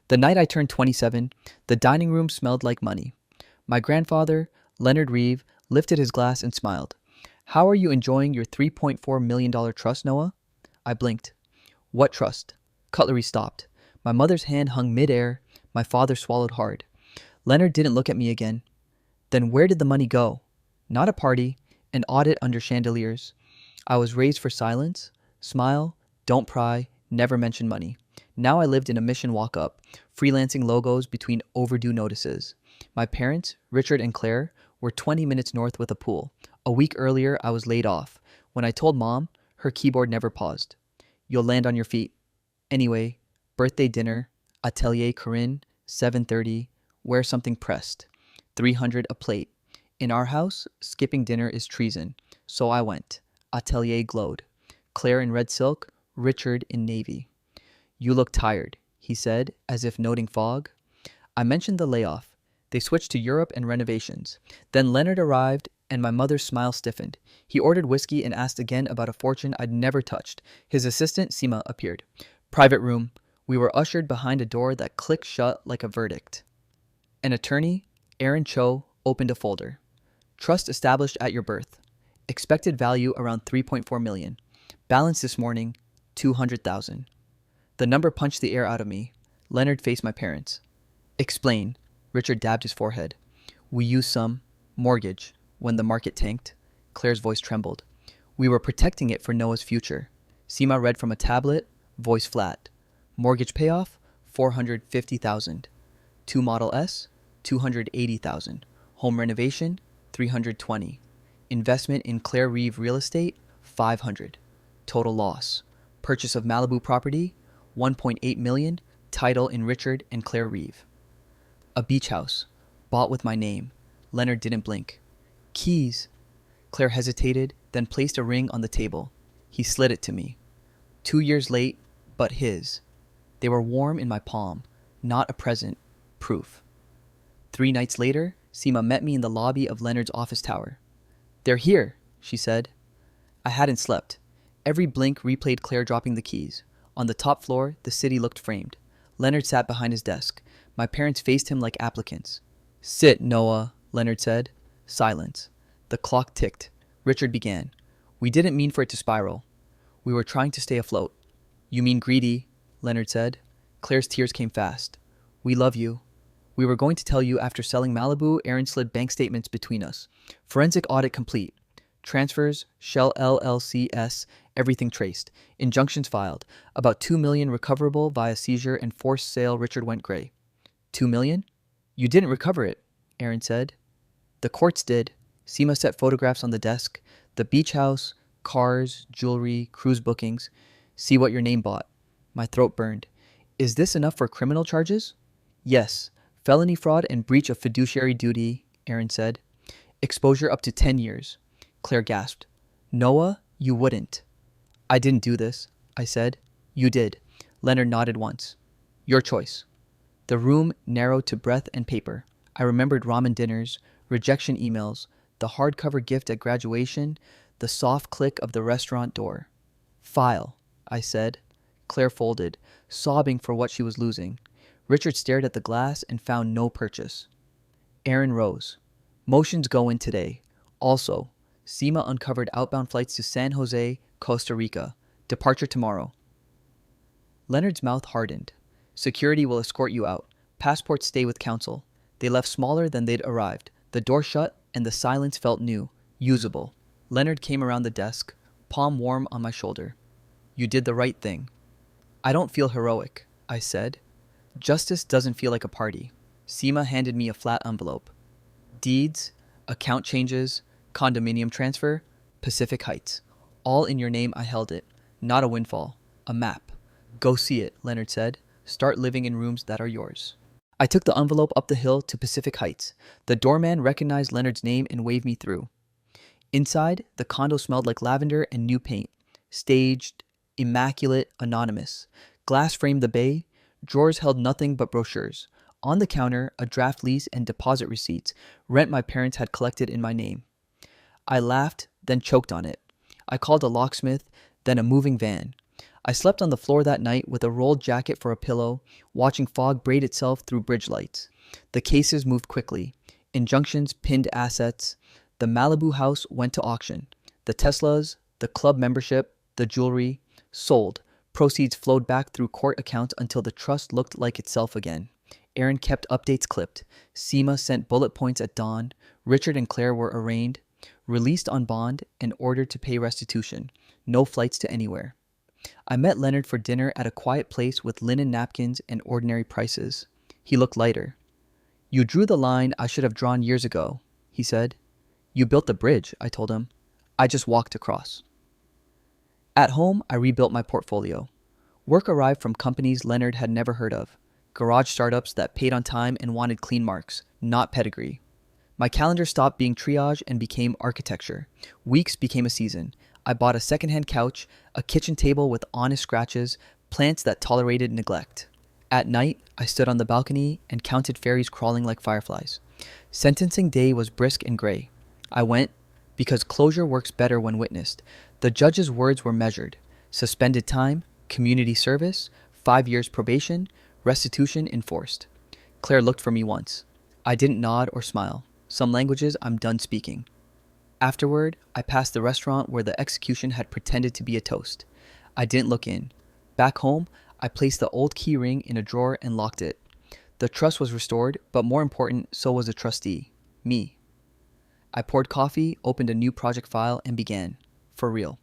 The night I turned 27, the dining room smelled like money. My grandfather, Leonard Reeve, lifted his glass and smiled. How are you enjoying your $3.4 million trust, Noah? I blinked. What trust? Cutlery stopped. My mother's hand hung midair. My father swallowed hard. Leonard didn't look at me again. Then where did the money go? Not a party, an audit under chandeliers. I was raised for silence, smile, don't pry, never mention money. Now I lived in a mission walk-up, freelancing logos between overdue notices. My parents, Richard and Claire, were 20 minutes north with a pool. A week earlier, I was laid off. When I told Mom, her keyboard never paused. You'll land on your feet. Anyway, birthday dinner, Atelier Corinne, 7:30, wear something pressed. 300 a plate. In our house, skipping dinner is treason. So I went. Atelier glowed. Claire in red silk, Richard in navy. You look tired, he said, as if noting fog. I mentioned the layoff. They switched to Europe and renovations. Then Leonard arrived, and my mother's smile stiffened. He ordered whiskey and asked again about a fortune I'd never touched. His assistant, Seema, appeared. Private room. We were ushered behind a door that clicked shut like a verdict. An attorney, Aaron Cho, opened a folder. Trust established at your birth. Expected value around 3.4 million. Balance this morning, 200,000. The number punched the air out of me. Leonard faced my parents. Explain. Richard dabbed his forehead. We used some mortgage when the market tanked. Claire's voice trembled. We were protecting it for Noah's future. Seema read from a tablet, voice flat. Mortgage payoff, 450,000. 2 Model S, 280,000. Home renovation, 320. Investment in Claire Reeve real estate, 500. Total loss. Purchase of Malibu property, 1.8 million. Title in Richard and Claire Reeve. A beach house, bought with my name. Leonard didn't blink. Keys. Claire hesitated, then placed a ring on the table. He slid it to me. 2 years late, but his. They were warm in my palm, not a present, proof. 3 nights later, Seema met me in the lobby of Leonard's office tower. They're here, she said. I hadn't slept. Every blink replayed Claire dropping the keys. On the top floor, the city looked framed. Leonard sat behind his desk. My parents faced him like applicants. Sit, Noah, Leonard said. Silence. The clock ticked. Richard began. We didn't mean for it to spiral. We were trying to stay afloat. You mean greedy, Leonard said. Claire's tears came fast. We love you. We were going to tell you after selling Malibu, Aaron slid bank statements between us. Forensic audit complete. Transfers, Shell LLCS, everything traced. Injunctions filed. About 2 million recoverable via seizure and forced sale. Richard went gray. 2 million? You didn't recover it, Aaron said. The courts did. Seema set photographs on the desk. The beach house, cars, jewelry, cruise bookings. See what your name bought. My throat burned. Is this enough for criminal charges? Yes. Felony fraud and breach of fiduciary duty, Aaron said. Exposure up to 10 years. Claire gasped. Noah, you wouldn't. I didn't do this, I said. You did. Leonard nodded once. Your choice. The room narrowed to breath and paper. I remembered ramen dinners, rejection emails, the hardcover gift at graduation, the soft click of the restaurant door. File, I said. Claire folded, sobbing for what she was losing. Richard stared at the glass and found no purchase. Aaron rose. Motions go in today. Also, Seema uncovered outbound flights to San Jose, Costa Rica. Departure tomorrow. Leonard's mouth hardened. Security will escort you out. Passports stay with counsel. They left smaller than they'd arrived. The door shut, and the silence felt new, usable. Leonard came around the desk, palm warm on my shoulder. You did the right thing. I don't feel heroic, I said. Justice doesn't feel like a party. Seema handed me a flat envelope. Deeds, account changes, condominium transfer, Pacific Heights. All in your name. I held it. Not a windfall. A map. Go see it, Leonard said. Start living in rooms that are yours. I took the envelope up the hill to Pacific Heights. The doorman recognized Leonard's name and waved me through. Inside, the condo smelled like lavender and new paint. Staged, immaculate, anonymous. Glass framed the bay. Drawers held nothing but brochures. On the counter, a draft lease and deposit receipts, rent my parents had collected in my name. I laughed, then choked on it. I called a locksmith, then a moving van. I slept on the floor that night with a rolled jacket for a pillow, watching fog braid itself through bridge lights. The cases moved quickly. Injunctions pinned assets. The Malibu house went to auction. The Teslas, the club membership, the jewelry, sold. Proceeds flowed back through court accounts until the trust looked like itself again. Aaron kept updates clipped. Seema sent bullet points at dawn. Richard and Claire were arraigned, released on bond, and ordered to pay restitution. No flights to anywhere. I met Leonard for dinner at a quiet place with linen napkins and ordinary prices. He looked lighter. "You drew the line I should have drawn years ago," he said. "You built the bridge," I told him. "I just walked across." At home, I rebuilt my portfolio. Work arrived from companies Leonard had never heard of. Garage startups that paid on time and wanted clean marks, not pedigree. My calendar stopped being triage and became architecture. Weeks became a season. I bought a secondhand couch, a kitchen table with honest scratches, plants that tolerated neglect. At night, I stood on the balcony and counted fairies crawling like fireflies. Sentencing day was brisk and gray. I went because closure works better when witnessed. The judge's words were measured. Suspended time, community service, 5 years probation, restitution enforced. Claire looked for me once. I didn't nod or smile. Some languages I'm done speaking. Afterward, I passed the restaurant where the execution had pretended to be a toast. I didn't look in. Back home, I placed the old key ring in a drawer and locked it. The trust was restored, but more important, so was the trustee. Me. I poured coffee, opened a new project file, and began. For real.